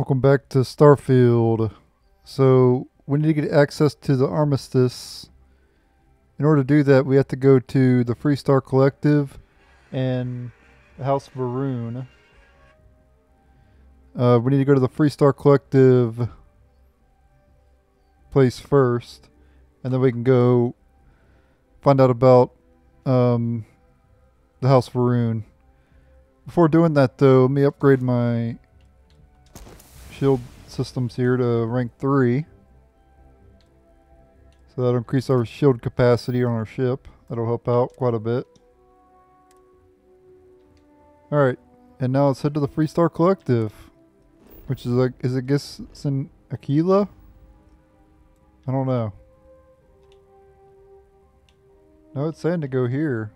Welcome back to Starfield. So we need to get access to the Armistice. In order to do that, we have to go to the Freestar Collective and the House of Varun. We need to go to the Freestar Collective place first, and then we can go find out about the House of Varun. Before doing that, though, let me upgrade my shield systems here to rank 3. So that'll increase our shield capacity on our ship. That'll help out quite a bit. Alright, and now let's head to the Freestar Collective. Which is like, I guess it's in Aquila? I don't know. No, it's saying to go here.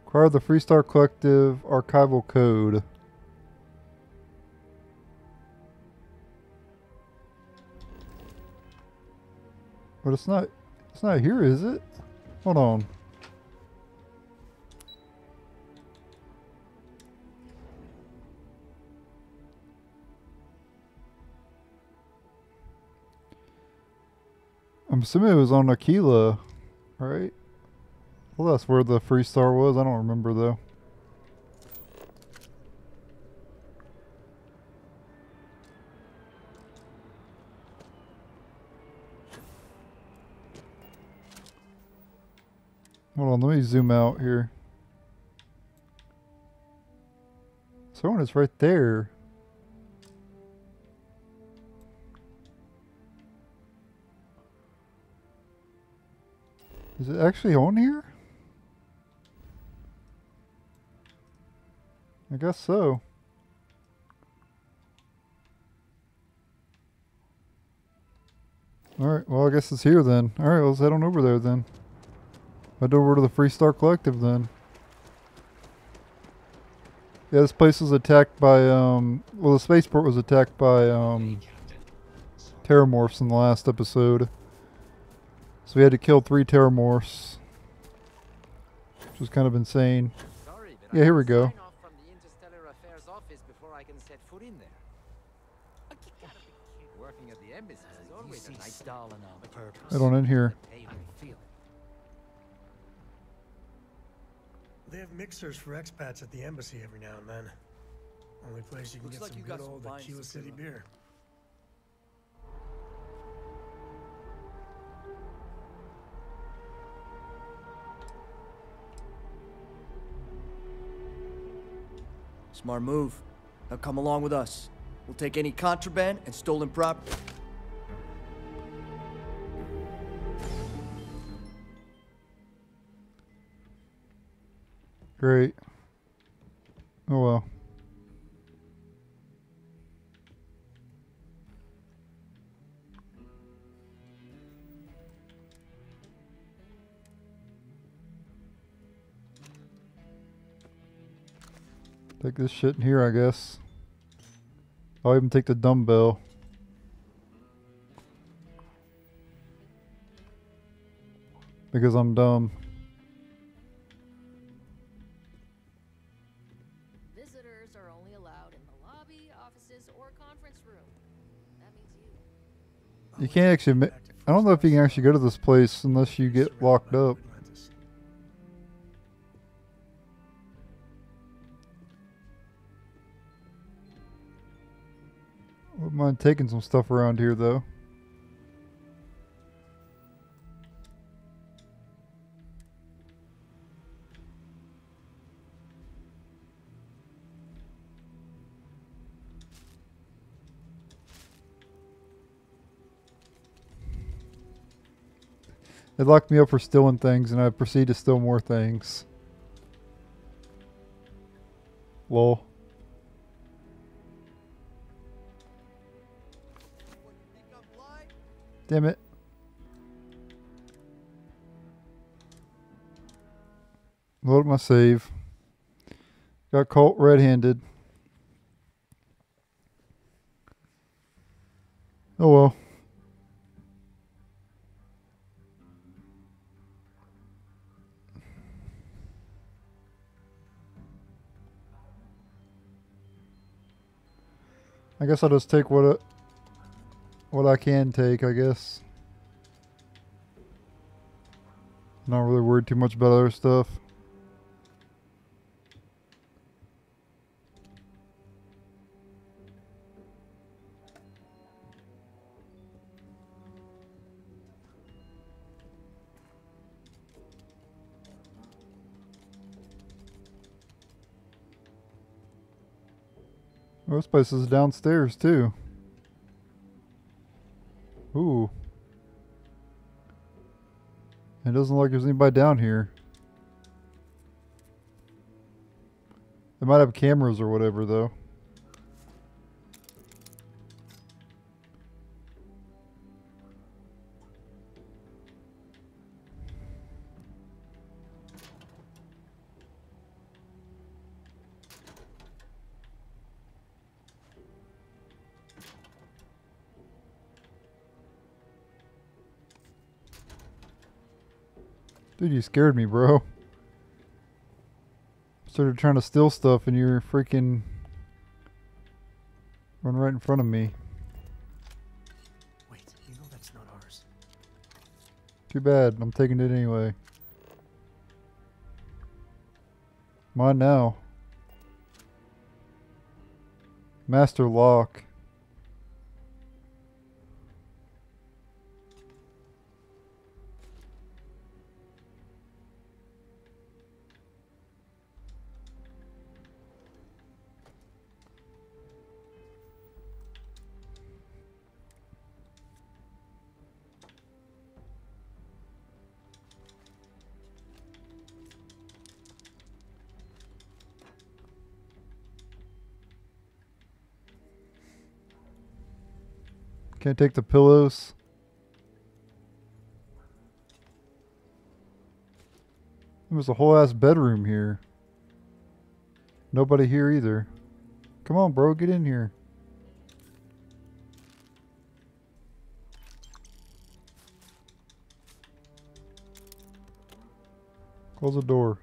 Acquire the Freestar Collective archival code. But it's not here, is it? Hold on. I'm assuming it was on Aquila, right? Well, that's where the Freestar was. I don't remember though. Hold on, let me zoom out here. Someone is right there. Is it actually on here? I guess so. Alright, well I guess it's here then. Alright, let's head on over there then. Head over to the Freestar Collective then. Yeah, this place was attacked by, well the spaceport was attacked by, Terramorphs in the last episode. So we had to kill 3 Terramorphs. Which was kind of insane. Yeah, here we go. Head on in here. They have mixers for expats at the embassy every now and then. Only place you can get some good old Aquila City beer. Smart move. Now come along with us. We'll take any contraband and stolen property. Great. Oh well. Take this shit in here, I guess. I'll even take the dumbbell. Because I'm dumb. Visitors are only allowed in the lobby, offices, or conference room. That means you. You can't actually. I don't know if you can actually go to this place unless you get locked up. Wouldn't mind taking some stuff around here though. They locked me up for stealing things and I proceed to steal more things. Lol. Damn it. Load my save. Got caught red-handed. Oh well. I guess I'll just take what I can take, I guess. Not really worried too much about other stuff. Oh, this place is downstairs too. Ooh. It doesn't look like there's anybody down here. They might have cameras or whatever though. Dude, you scared me, bro. Started trying to steal stuff and you're freaking run right in front of me. Wait, you know that's not ours. Too bad. I'm taking it anyway. Mine now. Master lock. Can't take the pillows. There's a whole ass bedroom here. Nobody here either. Come on, bro, get in here. Close the door.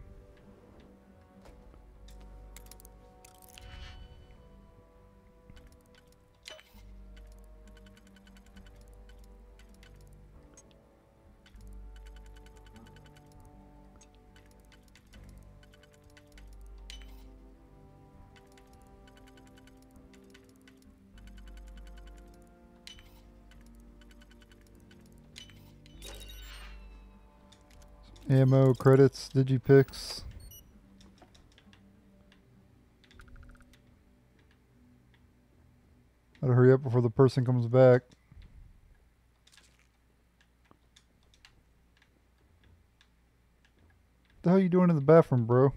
Ammo, credits, digipicks. Gotta hurry up before the person comes back. What the hell are you doing in the bathroom, bro?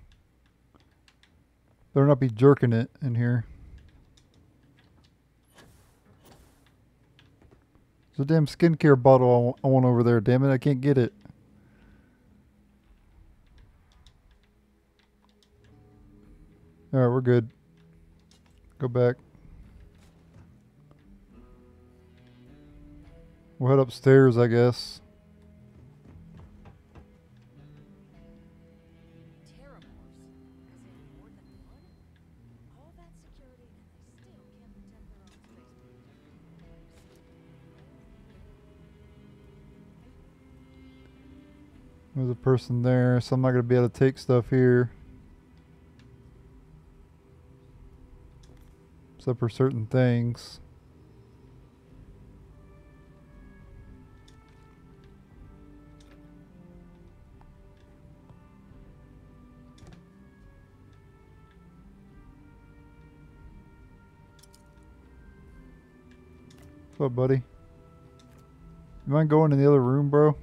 Better not be jerking it in here. There's a damn skincare bottle I want over there, damn it, I can't get it. Alright, we're good. Go back. We'll head upstairs, I guess. Terramorphs? As in more than one? All that security and they still can't protect their own space. There's a person there, so I'm not going to be able to take stuff here. Except for certain things. What's up, buddy? You mind going in the other room, bro?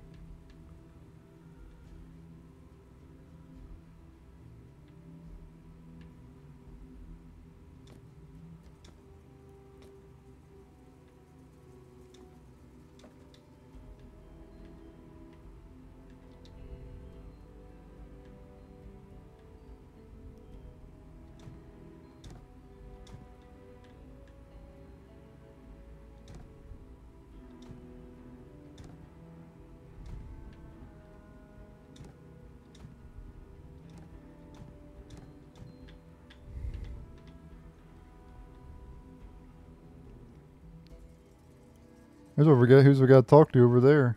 Here's what we got. Who's we got to talk to over there?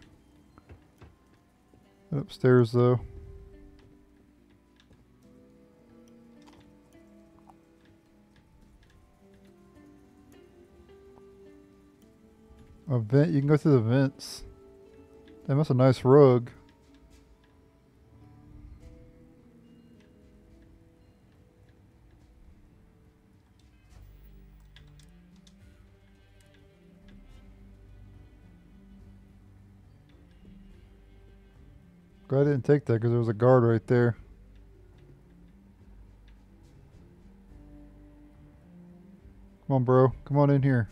Upstairs, though. A vent. You can go through the vents. Damn, that's a nice rug. Glad I didn't take that because there was a guard right there. Come on, bro. Come on in here.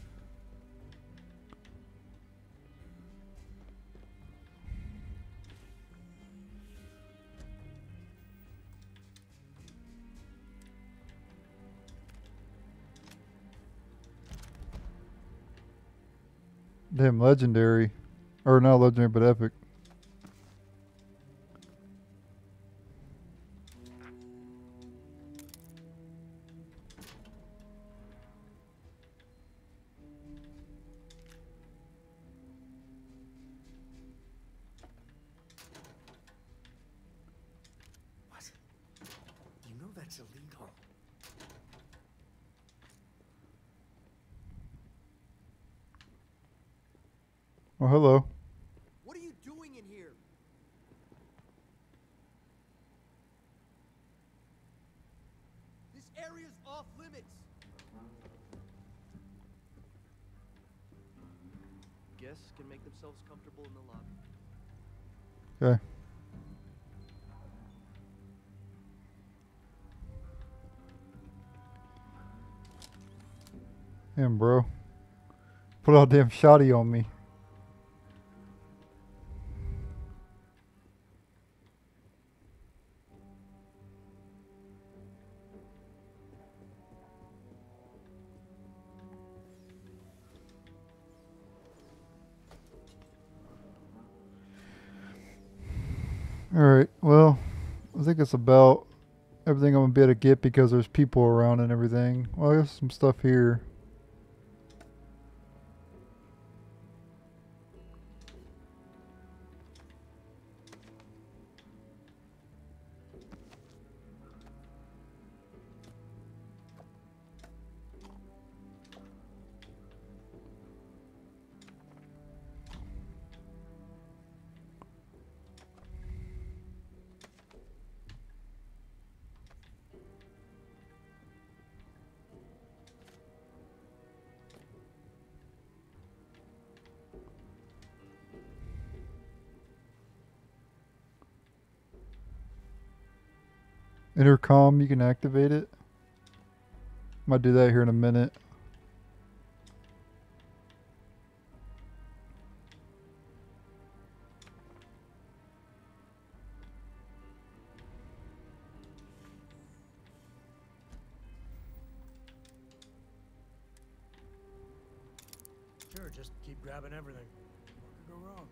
Damn, legendary. Or not legendary, but epic. What? You know that's illegal. Oh, hello. What are you doing in here? This area's off limits. Guests can make themselves comfortable in the lobby. Okay. Damn, bro. Put all damn shoddy on me. Alright, well, I think it's about everything I'm gonna be able to get because there's people around and everything. Well, there's some stuff here. Intercom, you can activate it. Might do that here in a minute. Sure, just keep grabbing everything. What could go wrong?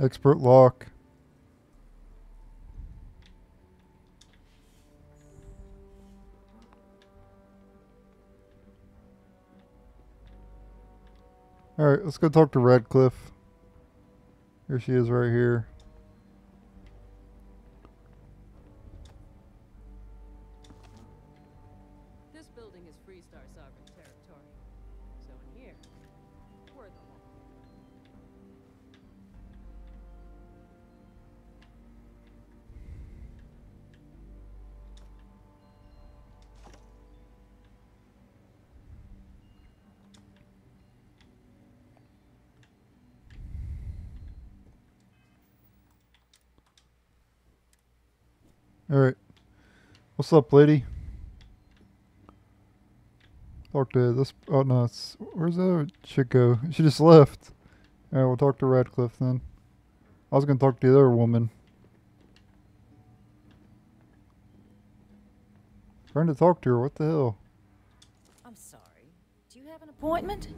Expert lock. Alright, let's go talk to Radcliffe. Here she is right here. This building is Freestar sovereign territory. So in here, we're the law. Alright. What's up, lady? Talk to this. Oh no, where's the other chick go? She just left. Alright, we'll talk to Radcliffe then. I was gonna talk to the other woman. Trying to talk to her, what the hell? I'm sorry. Do you have an appointment?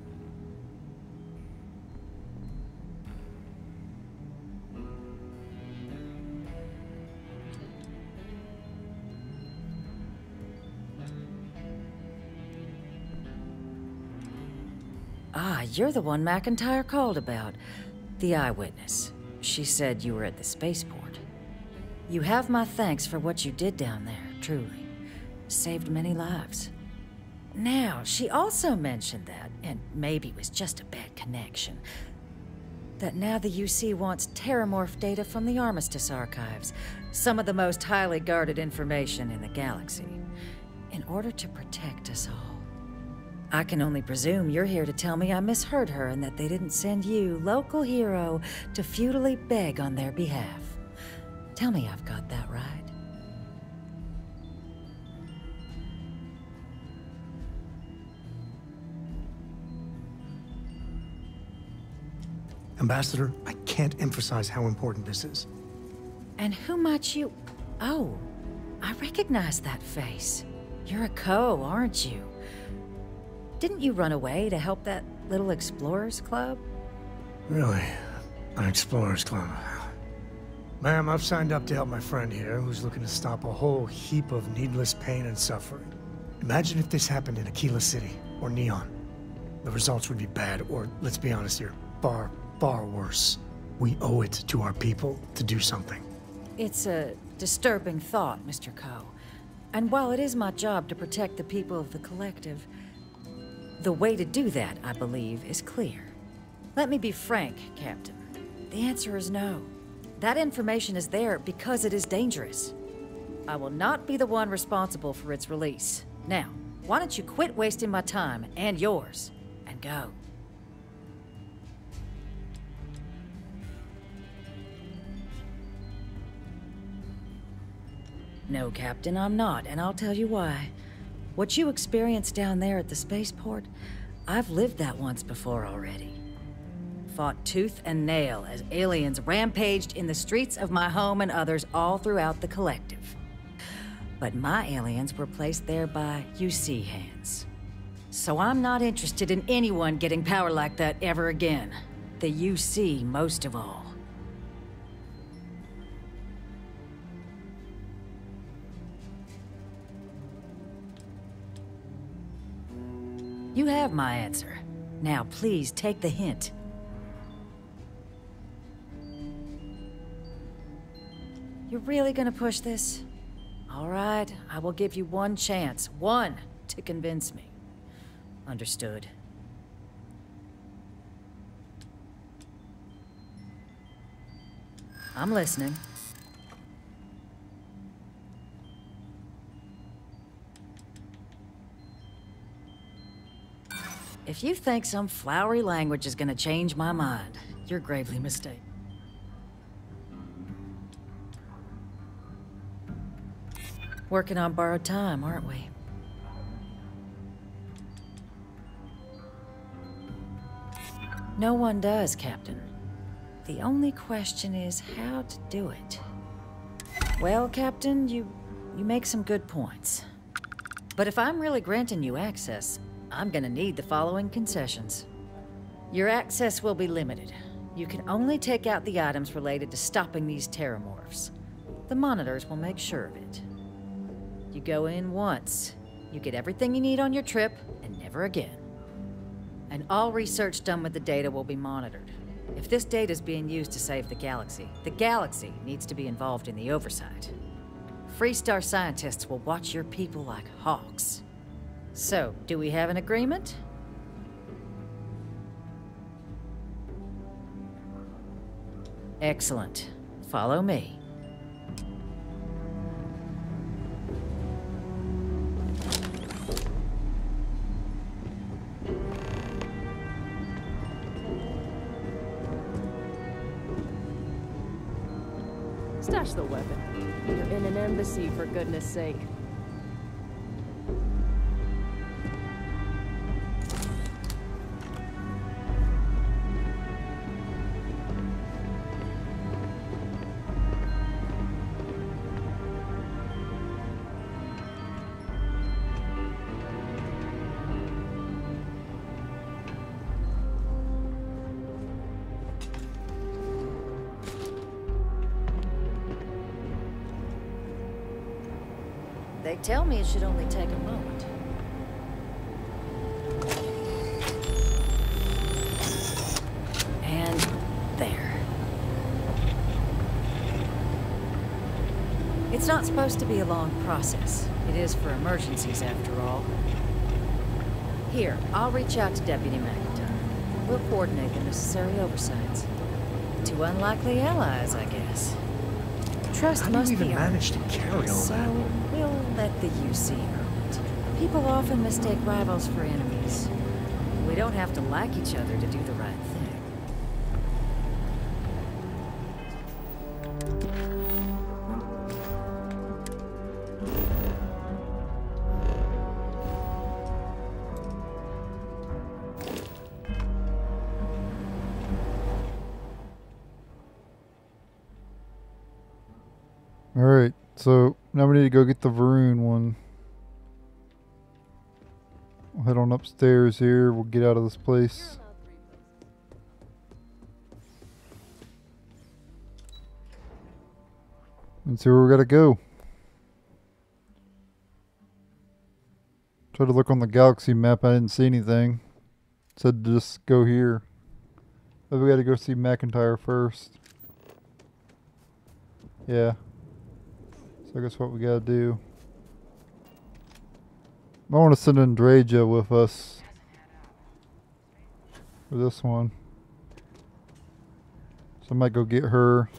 Ah, you're the one McIntyre called about. The eyewitness. She said you were at the spaceport. You have my thanks for what you did down there, truly. Saved many lives. Now, she also mentioned that, and maybe it was just a bad connection, that now the UC wants terramorph data from the Armistice archives, some of the most highly guarded information in the galaxy, in order to protect us all. I can only presume you're here to tell me I misheard her and that they didn't send you, local hero, to futilely beg on their behalf. Tell me I've got that right. Ambassador, I can't emphasize how important this is. And who might you... Oh, I recognize that face. You're a Co, aren't you? Didn't you run away to help that little explorers club? Really? An explorers club? Ma'am, I've signed up to help my friend here, who's looking to stop a whole heap of needless pain and suffering. Imagine if this happened in Aquila City, or Neon. The results would be bad, or, let's be honest here, far, far worse. We owe it to our people to do something. It's a disturbing thought, Mr. Co. And while it is my job to protect the people of the Collective, the way to do that, I believe, is clear. Let me be frank, Captain. The answer is no. That information is there because it is dangerous. I will not be the one responsible for its release. Now, why don't you quit wasting my time and yours, and go? No, Captain, I'm not, and I'll tell you why. What you experienced down there at the spaceport, I've lived that once before already. Fought tooth and nail as aliens rampaged in the streets of my home and others all throughout the Collective. But my aliens were placed there by UC hands. So I'm not interested in anyone getting power like that ever again. The UC most of all. You have my answer. Now, please take the hint. You're really gonna push this? All right, I will give you one chance. One to convince me. Understood. I'm listening. If you think some flowery language is gonna change my mind, you're gravely mistaken. Working on borrowed time, aren't we? No one does, Captain. The only question is how to do it. Well, Captain, you make some good points. But if I'm really granting you access, I'm gonna need the following concessions. Your access will be limited. You can only take out the items related to stopping these terramorphs. The monitors will make sure of it. You go in once, you get everything you need on your trip, and never again. And all research done with the data will be monitored. If this data is being used to save the galaxy needs to be involved in the oversight. Freestar scientists will watch your people like hawks. So, do we have an agreement? Excellent. Follow me. Stash the weapon. You're in an embassy, for goodness sake. They tell me it should only take a moment. And there. It's not supposed to be a long process. It is for emergencies, after all. Here, I'll reach out to Deputy McIntyre. We'll coordinate the necessary oversights. Two unlikely allies, I guess. Trust How do you must even be manage to earned. carry all So that? we'll let the UC earn it. People often mistake rivals for enemies. We don't have to like each other to do the right thing. Alright, so now we need to go get the Varun one. We'll head on upstairs here. We'll get out of this place. And see where we gotta go. Tried to look on the galaxy map, I didn't see anything. It said to just go here. But we gotta go see McIntyre first. Yeah. So I guess what we gotta do. I want to send Andreja with us. For this one. So I might go get her.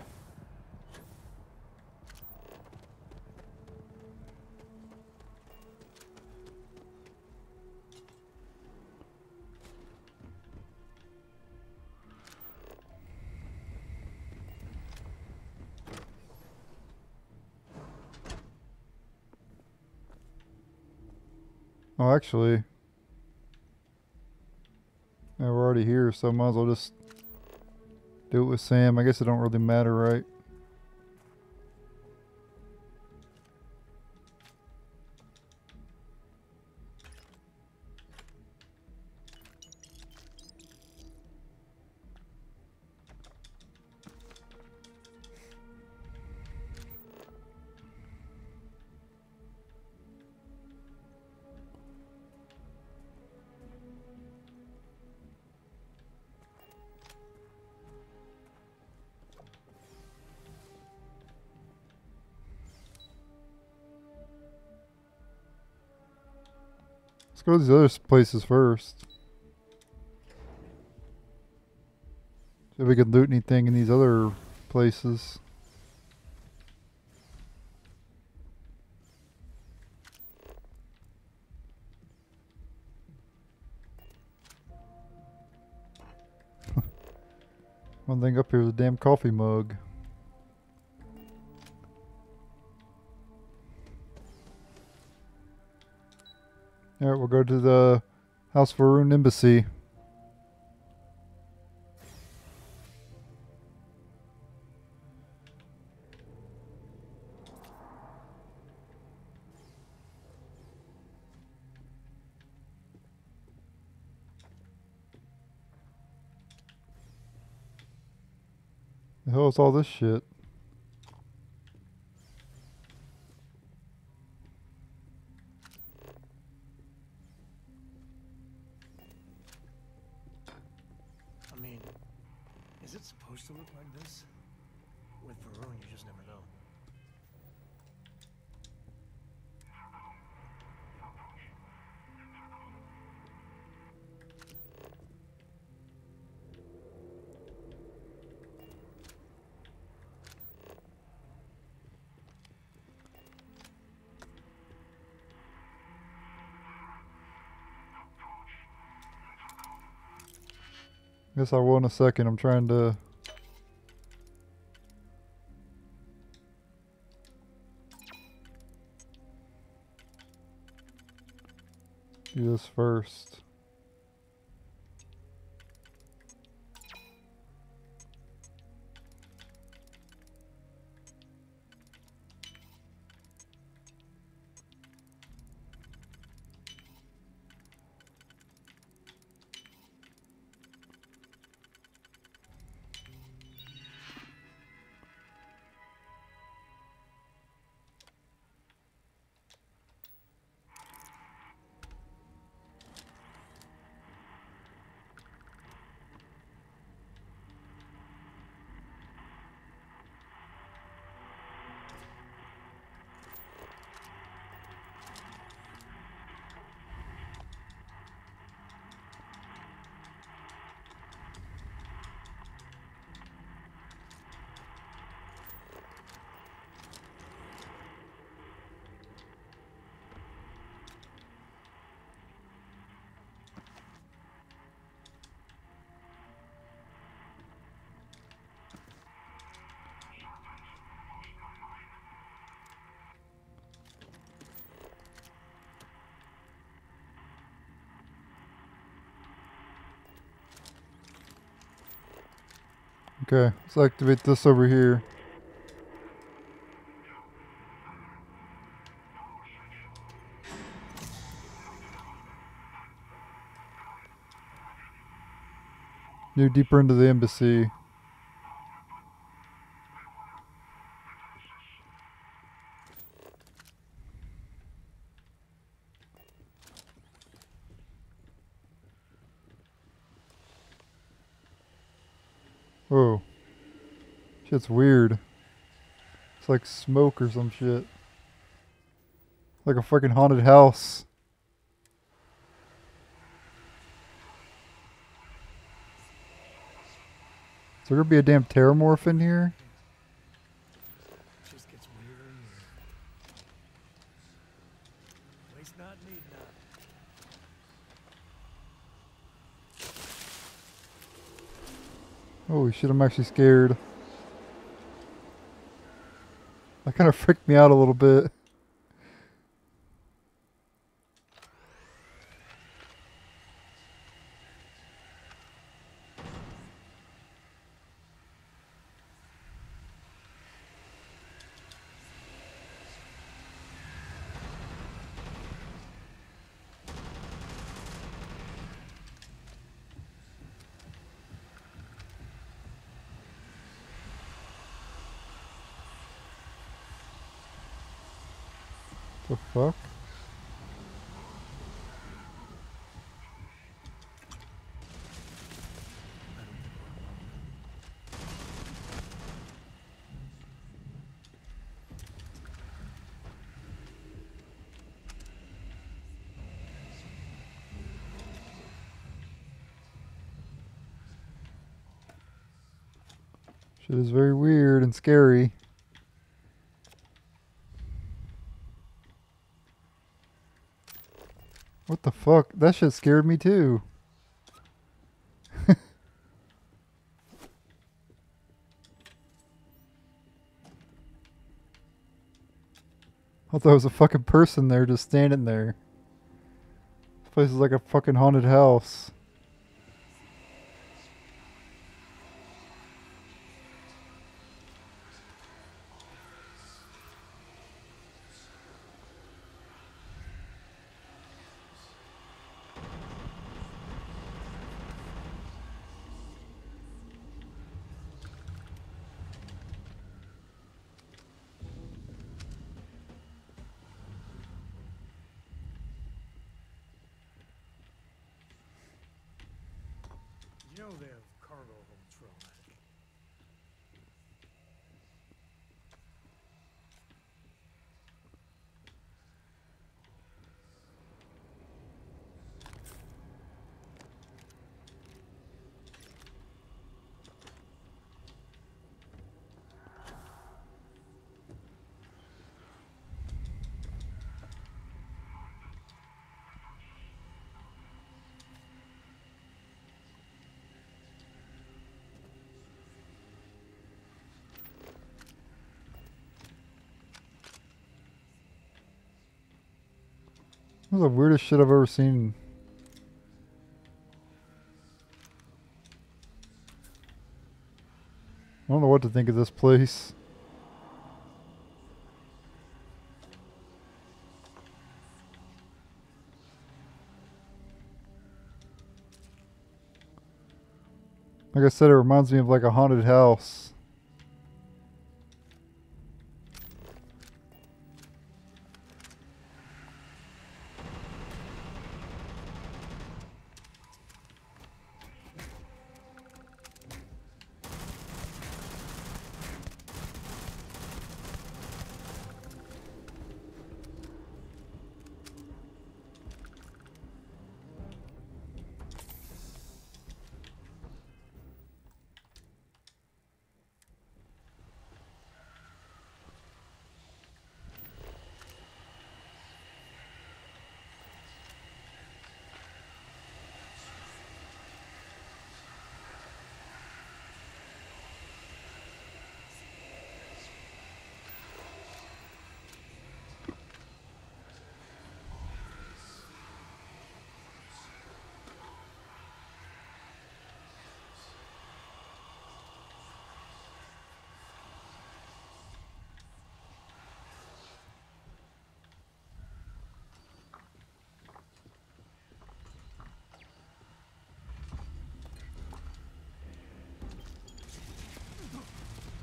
Oh, actually, yeah, we're already here, so might as well just do it with Sam. I guess it don't really matter, right? Let's go to these other places first. See if we can loot anything in these other places. One thing up here is a damn coffee mug. Alright, we'll go to the House Varun Embassy. The hell is all this shit? I mean, is it supposed to look like this? With Varun, you just never know. Guess I will in a second. I'm trying to... do this first. Okay, let's activate this over here. You're deeper into the embassy. Whoa. Shit's weird. It's like smoke or some shit. Like a fucking haunted house. Is there gonna be a damn terramorph in here? Just gets weirder and weirder. Place not need none. Holy shit, I'm actually scared. That kind of freaked me out a little bit. The fuck? Shit is very weird and scary. What the fuck? That shit scared me too. I thought there was a fucking person there just standing there. This place is like a fucking haunted house. You know they have cargo holds for all that. This is the weirdest shit I've ever seen. I don't know what to think of this place. Like I said, it reminds me of like a haunted house.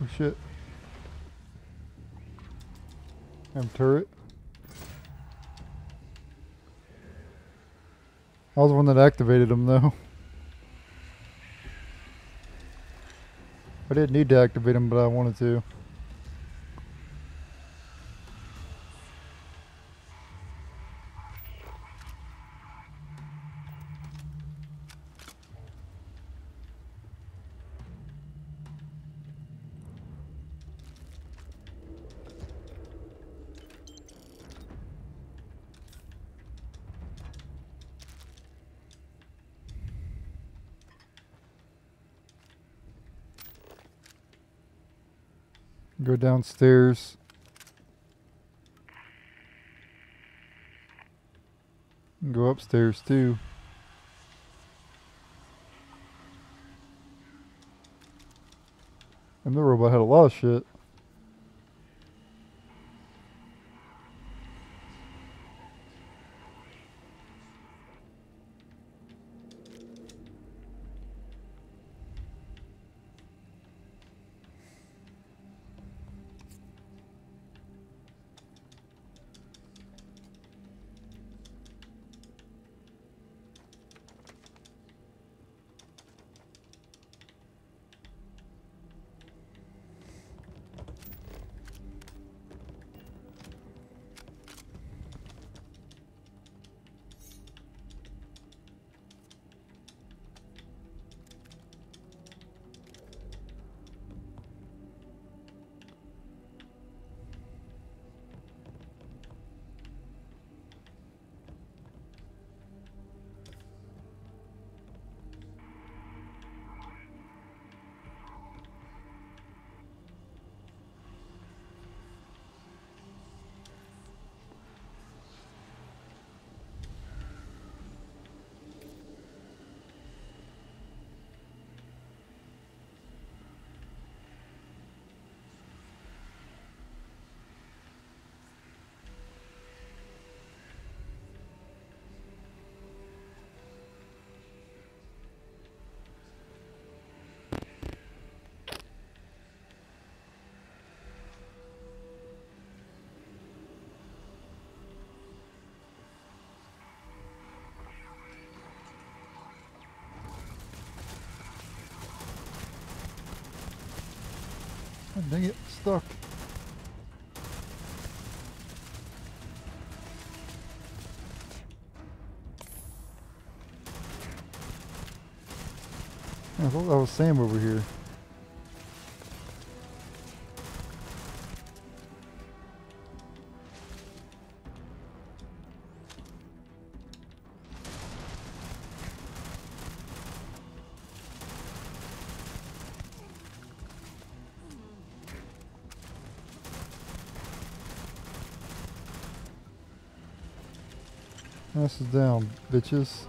Oh shit. Turret. I was the one that activated them though. I didn't need to activate them, but I wanted to. Go downstairs. And go upstairs too. And the robot had a lot of shit. Oh, dang it, stuck. I thought that was Sam over here. This is down, bitches.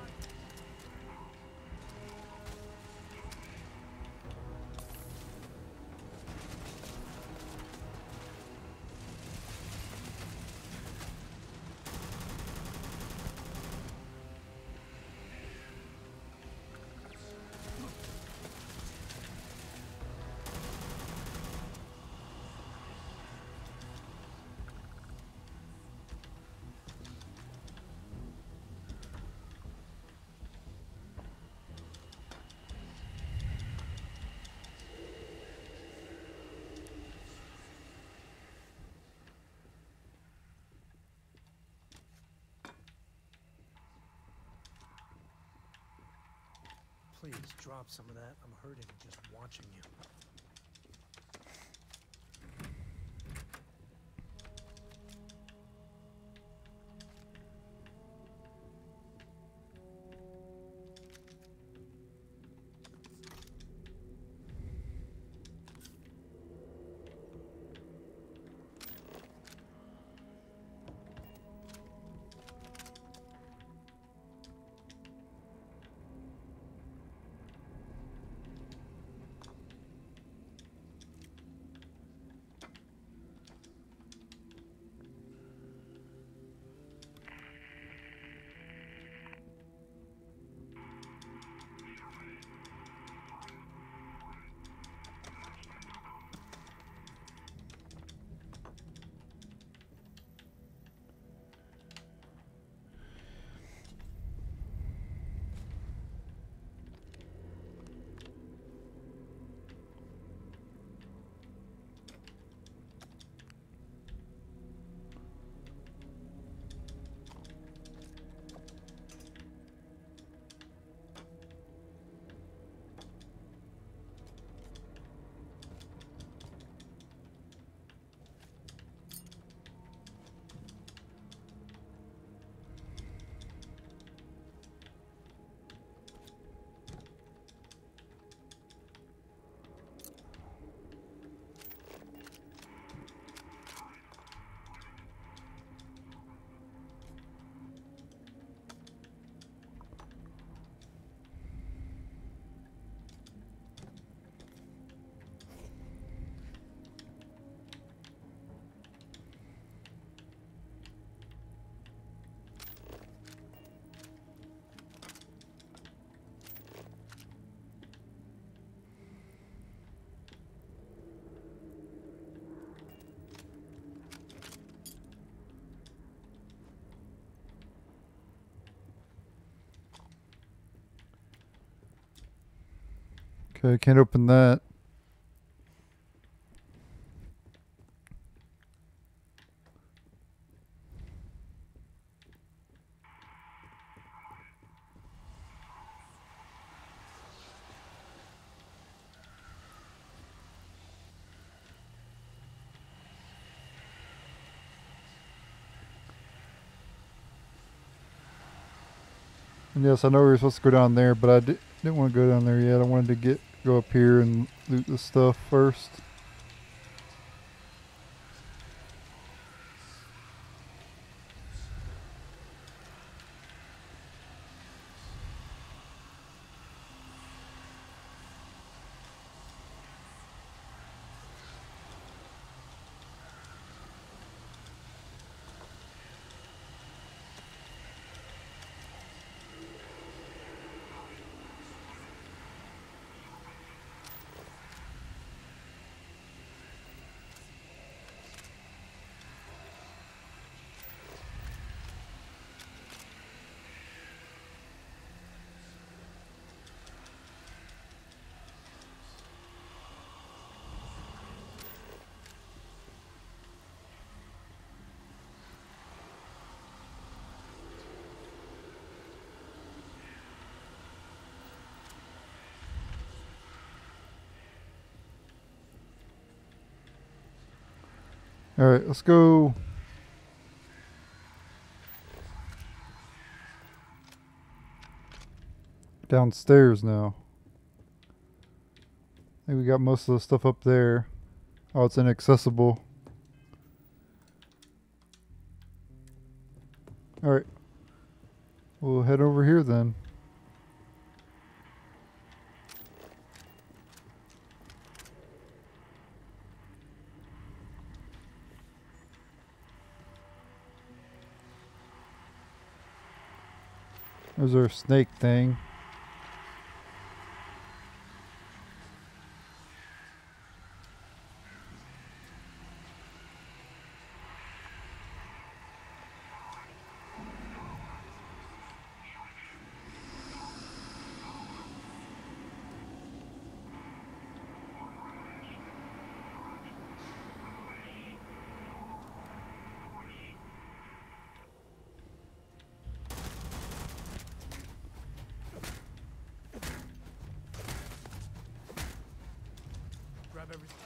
Please drop some of that. I'm hurting just watching you. Okay, can't open that. And yes, I know we were supposed to go down there, but I didn't want to go down there yet. I wanted to go up here and loot the stuff first. Alright, let's go. Downstairs now. I think we got most of the stuff up there. Oh, it's inaccessible. Alright. We'll head over here then. There's our snake thing. Grab everything.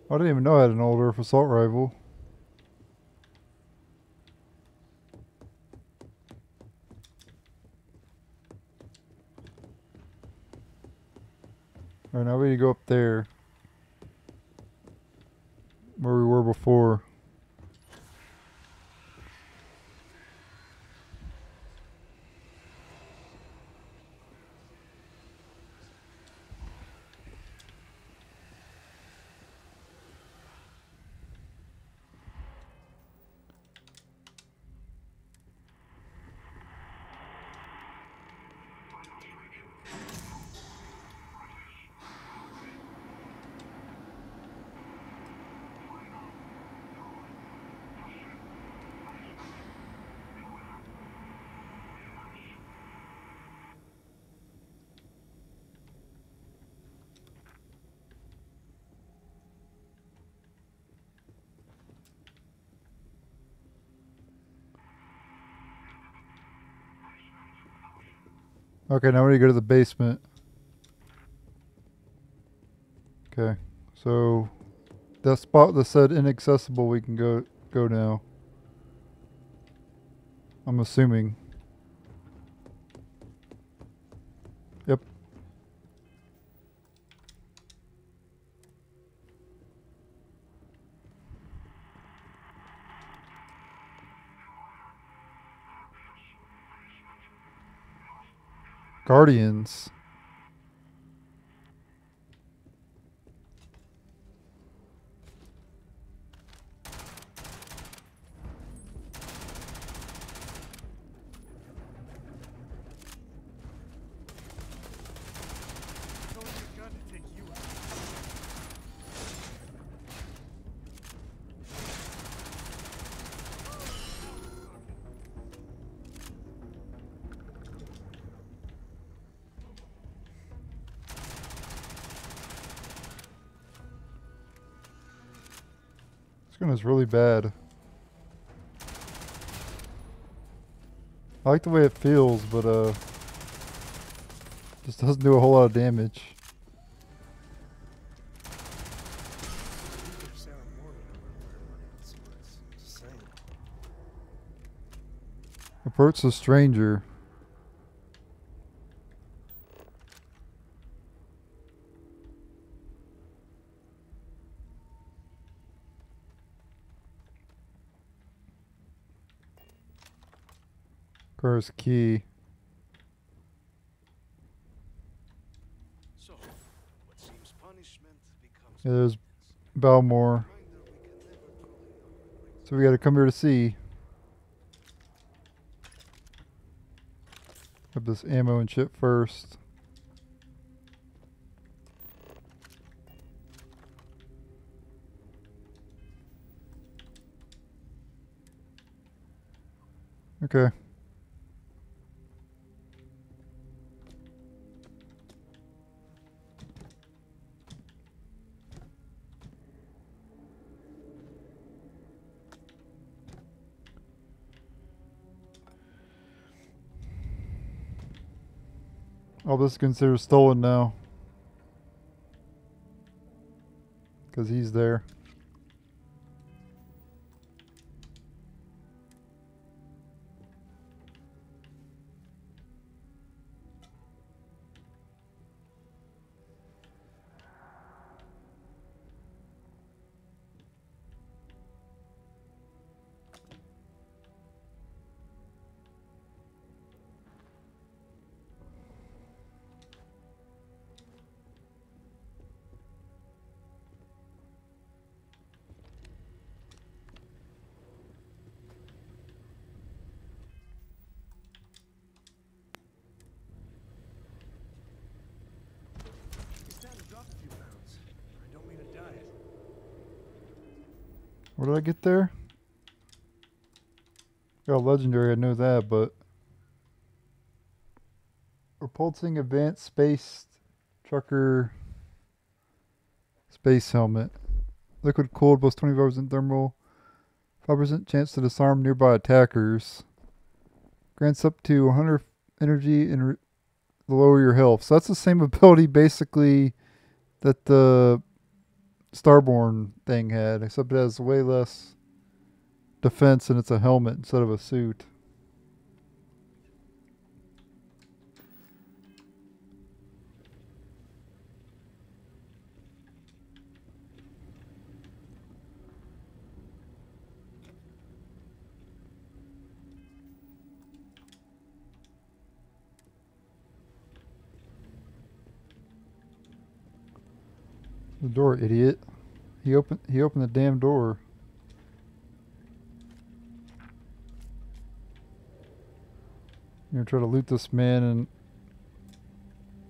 I didn't even know I had an old Earth assault rifle. Alright, now we need to go up there. Where we were before. Okay, now we need to go to the basement. Okay, so that spot that said inaccessible, we can go now. I'm assuming. Yep. Guardians. Shotgun is really bad. I like the way it feels, but just doesn't do a whole lot of damage. Approach the stranger. Car's key. So, what seems punishment becomes Yeah, there's Balmore. So we gotta come here to see. Grab this ammo and shit first. Okay. All this is considered stolen now. Because he's there. It's time to drop a few pounds. I don't mean a diet. What did I get there? Got a legendary, I know that, but repulsing advanced space trucker space helmet. Liquid cooled plus 25% thermal. 5% chance to disarm nearby attackers. Grants up to 100 energy and lower your health. So that's the same ability basically that the Starborn thing had, except it has way less defense and it's a helmet instead of a suit. The door, idiot. He opened the damn door. You're gonna try to loot this man and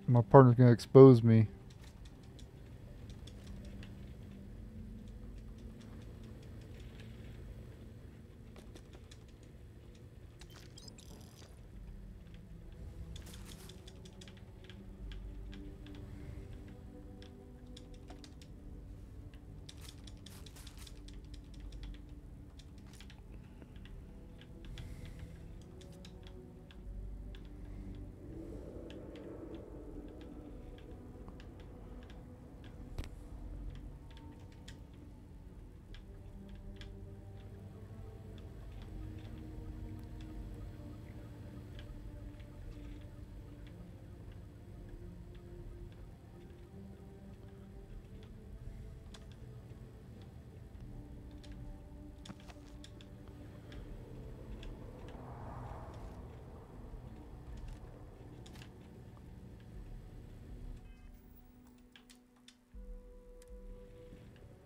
my partner's gonna expose me.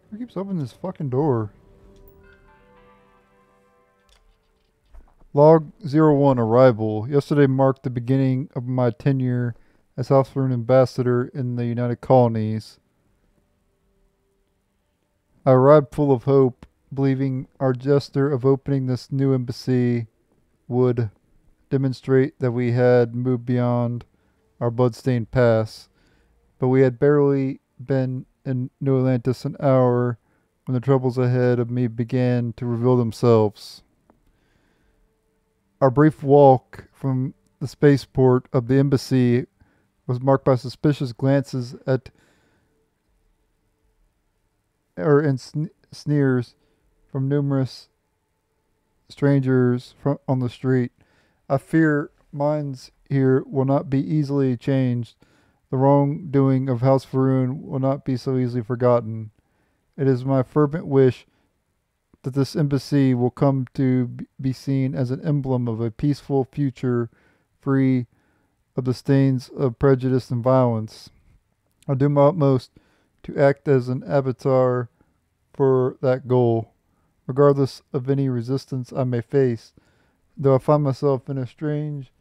Who keeps opening this fucking door? Log 01 arrival. Yesterday marked the beginning of my tenure as House Florin ambassador in the United Colonies. I arrived full of hope, believing our gesture of opening this new embassy would demonstrate that we had moved beyond our bloodstained past. But we had barely been in New Atlantis an hour when the troubles ahead of me began to reveal themselves. Our brief walk from the spaceport of the embassy was marked by suspicious glances at and sneers from numerous strangers on the street. I fear minds here will not be easily changed. The wrongdoing of House Faroon will not be so easily forgotten. It is my fervent wish that this embassy will come to be seen as an emblem of a peaceful future free of the stains of prejudice and violence. I'll do my utmost to act as an avatar for that goal, regardless of any resistance I may face. Though I find myself in a strange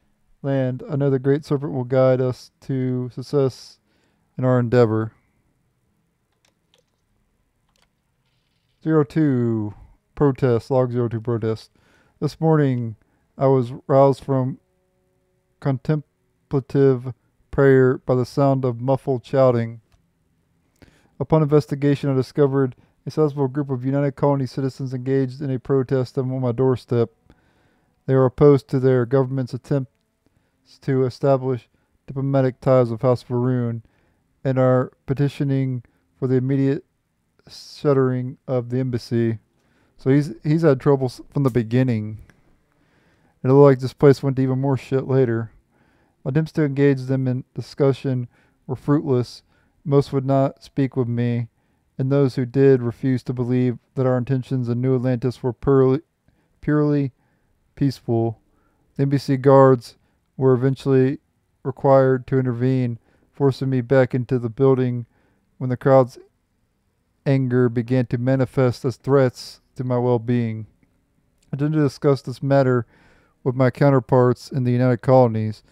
land, I know the Great Serpent will guide us to success in our endeavor. 02 Protest, Log 02 Protest. This morning I was roused from contemplative prayer by the sound of muffled shouting. Upon investigation, I discovered a sizable group of United Colony citizens engaged in a protest on my doorstep. They are opposed to their government's attempts to establish diplomatic ties with House Faroon and are petitioning for the immediate shuttering of the embassy. So he's had trouble from the beginning. It looked like this place went to even more shit later. My attempts to engage them in discussion were fruitless. Most would not speak with me, and those who did refused to believe that our intentions in New Atlantis were purely peaceful. The embassy guards were eventually required to intervene, forcing me back into the building when the crowd's anger began to manifest as threats to my well-being. I intend to discuss this matter with my counterparts in the United Colonies.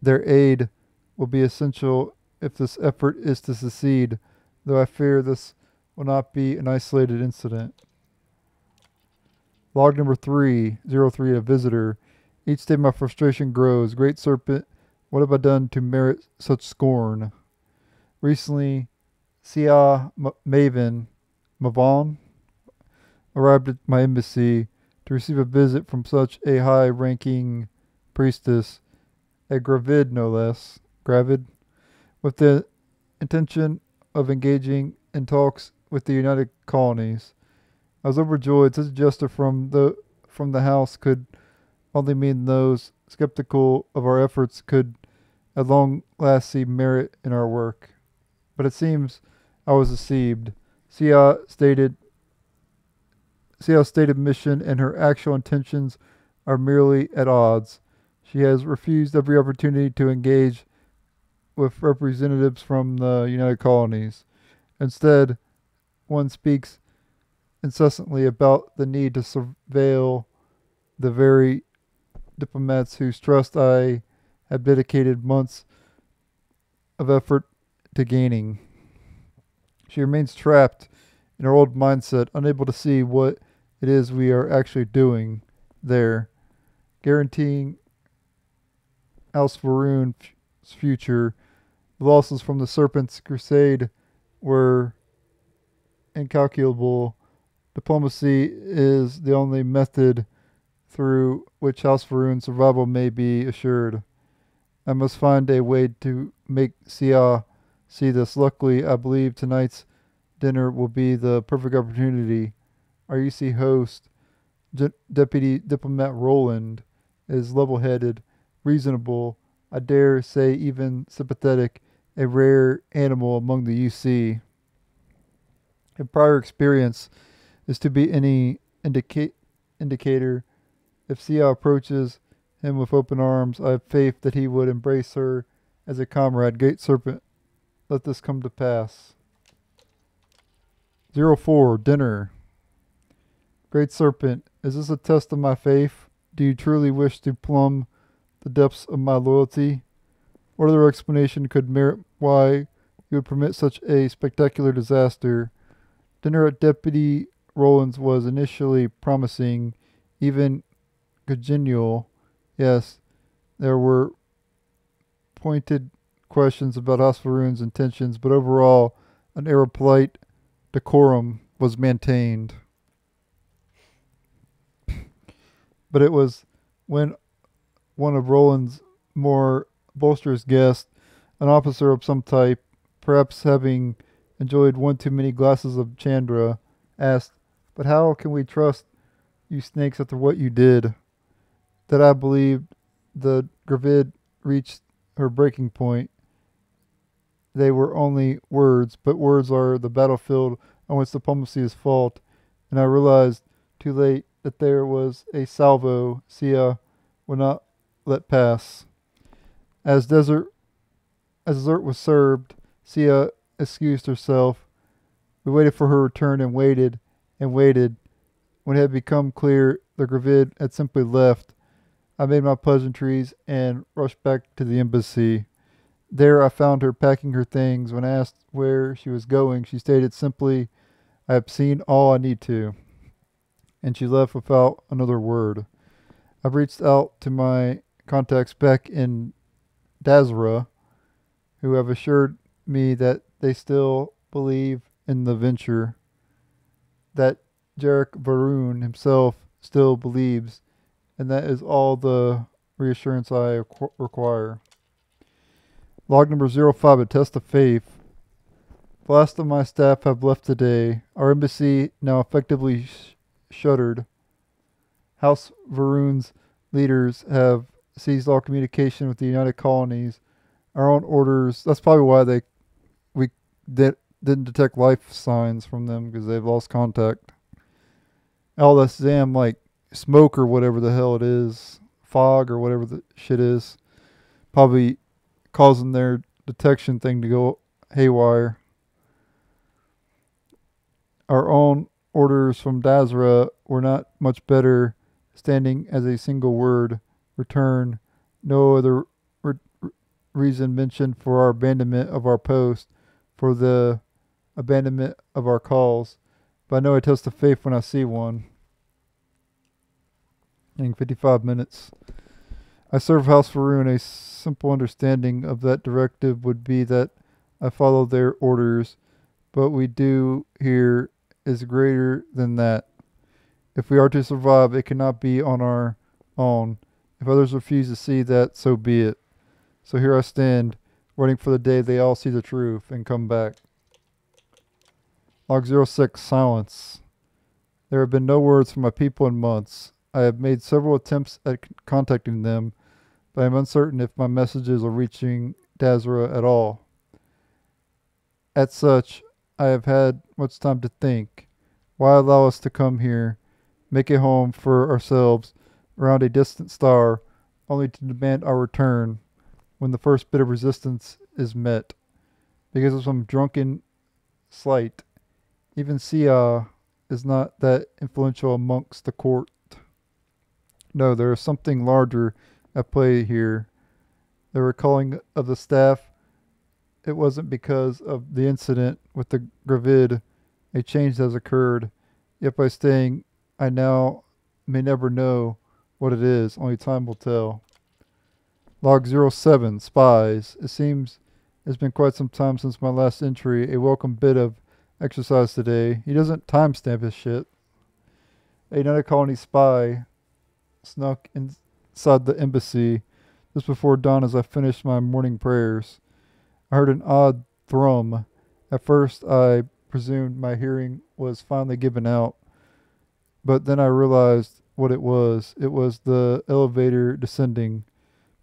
Their aid will be essential if this effort is to succeed, though I fear this will not be an isolated incident. Log number 303, a visitor. Each day my frustration grows. Great Serpent, what have I done to merit such scorn? Recently, Sia Mavon arrived at my embassy to receive a visit from such a high-ranking priestess, a Gravid no less, with the intention of engaging in talks with the United Colonies. I was overjoyed. Such a gesture from the house could only mean those skeptical of our efforts could at long last see merit in our work. But it seems I was deceived. Sia's stated mission and her actual intentions are merely at odds. She has refused every opportunity to engage with representatives from the United Colonies. Instead, one speaks incessantly about the need to surveil the very diplomats whose trust I have dedicated months of effort to gaining. She remains trapped in her old mindset, unable to see what it is we are actually doing there, guaranteeing House Faroon's future. The losses from the Serpent's crusade were incalculable. Diplomacy is the only method through which House Faroon's survival may be assured. I must find a way to make Sia see this. Luckily, I believe tonight's dinner will be the perfect opportunity. Our UC host, Deputy Diplomat Roland, is level-headed, reasonable, I dare say even sympathetic, a rare animal among the UC. In prior experience is to be any indicator. If Sia approaches him with open arms, I have faith that he would embrace her as a comrade. Great Serpent, let this come to pass. 04, dinner. Great Serpent, is this a test of my faith? Do you truly wish to plumb the depths of my loyalty? What other explanation could merit why you would permit such a spectacular disaster? Dinner at Deputy Roland's was initially promising, even congenial. Yes, there were pointed questions about House Faroon's intentions, but overall, an air of polite decorum was maintained. But it was when one of Roland's more boisterous guests, an officer of some type, perhaps having enjoyed one too many glasses of Chandra, asked, "But how can we trust you snakes after what you did?" That I believed the gravid reached her breaking point. They were only words, but words are the battlefield on which diplomacy is fought, and I realized too late that there was a salvo Sia would not let pass. As dessert was served, Sia excused herself. We waited for her return and waited and waited. When it had become clear the gravid had simply left, I made my pleasantries and rushed back to the embassy. There I found her packing her things. When asked where she was going, she stated simply, "I have seen all I need to." And she left without another word. I've reached out to my contacts back in Dazra, who have assured me that they still believe in the venture, that Jarek Varun himself still believes, and that is all the reassurance I require. Log number 05, a test of faith. The last of my staff have left today. Our embassy now effectively shuttered. House Varun's leaders have seized all communication with the United Colonies. Our own orders, that's probably why we didn't detect life signs from them, because they've lost contact. All this damn, like, smoke or whatever the hell it is, fog or whatever the shit is, probably causing their detection thing to go haywire. Our own orders from Dazra were not much better, standing as a single word, return. No other reason mentioned for our abandonment of our post, for the abandonment of our calls. But I know I test of faith when I see one. In 55 minutes. I serve House Varun. A simple understanding of that directive would be that I follow their orders, but we do here is greater than that. If we are to survive, it cannot be on our own. If others refuse to see that, so be it. So here I stand, waiting for the day they all see the truth and come back. Log 06, silence. There have been no words from my people in months. I have made several attempts at contacting them, but I am uncertain if my messages are reaching Dazra at all. As such, I have had much time to think. Why allow us to come here, make a home for ourselves around a distant star, only to demand our return when the first bit of resistance is met? Because of some drunken slight. Even Sia is not that influential amongst the court. No, there is something larger at play here. The recalling of the staff, it wasn't because of the incident with the gravid. A change has occurred. Yet by staying, I now may never know what it is. Only time will tell. Log 07, spies. It seems it's been quite some time since my last entry. A welcome bit of exercise today. He doesn't timestamp his shit. A United Colony spy snuck inside the embassy just before dawn as I finished my morning prayers. I heard an odd thrum. At first I presumed my hearing was finally given out, but then I realized what it was. It was the elevator descending.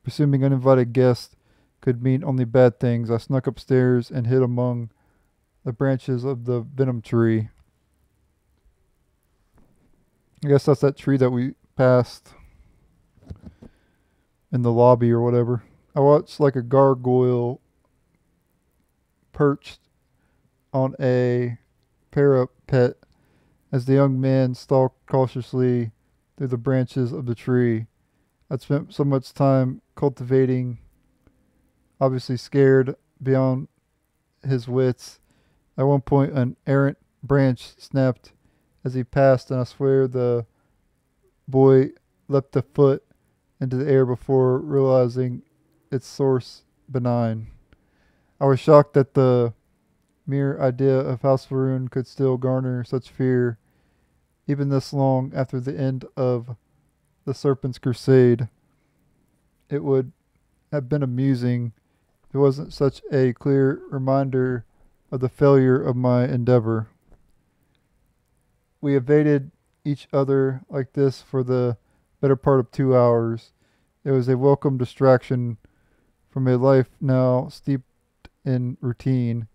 Presuming uninvited guests could mean only bad things, I snuck upstairs and hid among the branches of the venom tree. I guess that's that tree that we passed in the lobby or whatever. I watched like a gargoyle perched on a parapet as the young man stalked cautiously through the branches of the tree. I'd spent so much time cultivating, obviously scared beyond his wits. At one point, an errant branch snapped as he passed, and I swear the boy leapt a foot into the air before realizing its source benign. I was shocked that the mere idea of House Varun could still garner such fear, even this long after the end of the Serpent's Crusade. It would have been amusing if it wasn't such a clear reminder of the failure of my endeavor. We evaded each other like this for the better part of 2 hours. It was a welcome distraction from a life now steeped in routine.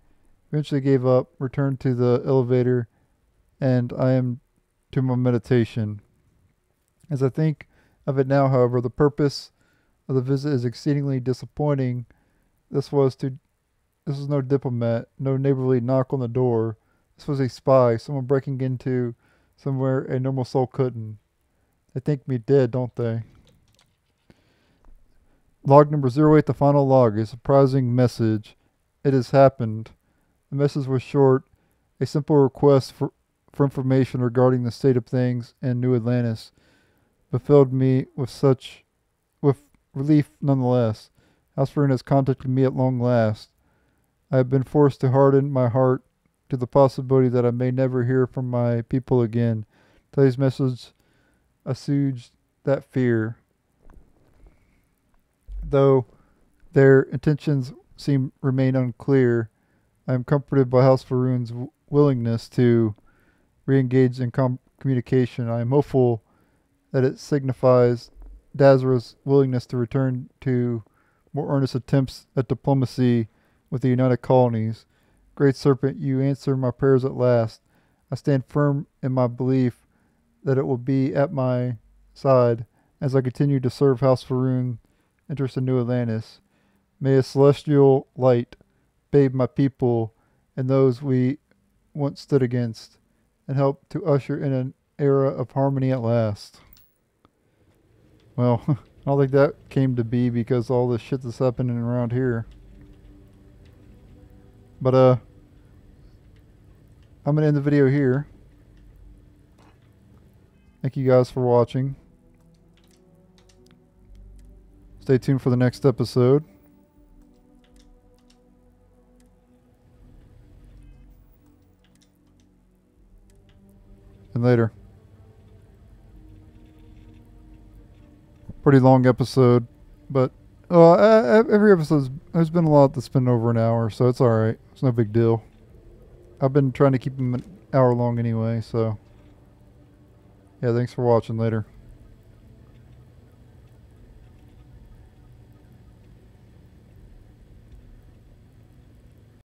Eventually gave up, returned to the elevator, and I am to my meditation. As I think of it now, however, the purpose of the visit is exceedingly disappointing. This was no diplomat, no neighborly knock on the door. This was a spy, someone breaking into somewhere a normal soul couldn't. They think me dead, don't they? Log number 08, the final log, a surprising message. It has happened. The message was short, a simple request for information regarding the state of things in New Atlantis, but filled me with relief nonetheless. House Varun has contacted me at long last. I have been forced to harden my heart to the possibility that I may never hear from my people again. Today's message assuaged that fear. Though their intentions remain unclear, I am comforted by House Varun's willingness to re-engage in communication. I am hopeful that it signifies Dazra's willingness to return to more earnest attempts at diplomacy with the United Colonies. Great Serpent, you answer my prayers at last. I stand firm in my belief that it will be at my side as I continue to serve House Varun interest in New Atlantis. May a celestial light bathe my people and those we once stood against, and help to usher in an era of harmony at last. Well, I don't think that came to be because all this shit that's happening around here. But, I'm going to end the video here. Thank you guys for watching. Stay tuned for the next episode. And later. Pretty long episode, but every episode there's been a lot that's been over an hour, so it's alright. It's no big deal. I've been trying to keep them an hour long anyway, so yeah, thanks for watching. Later.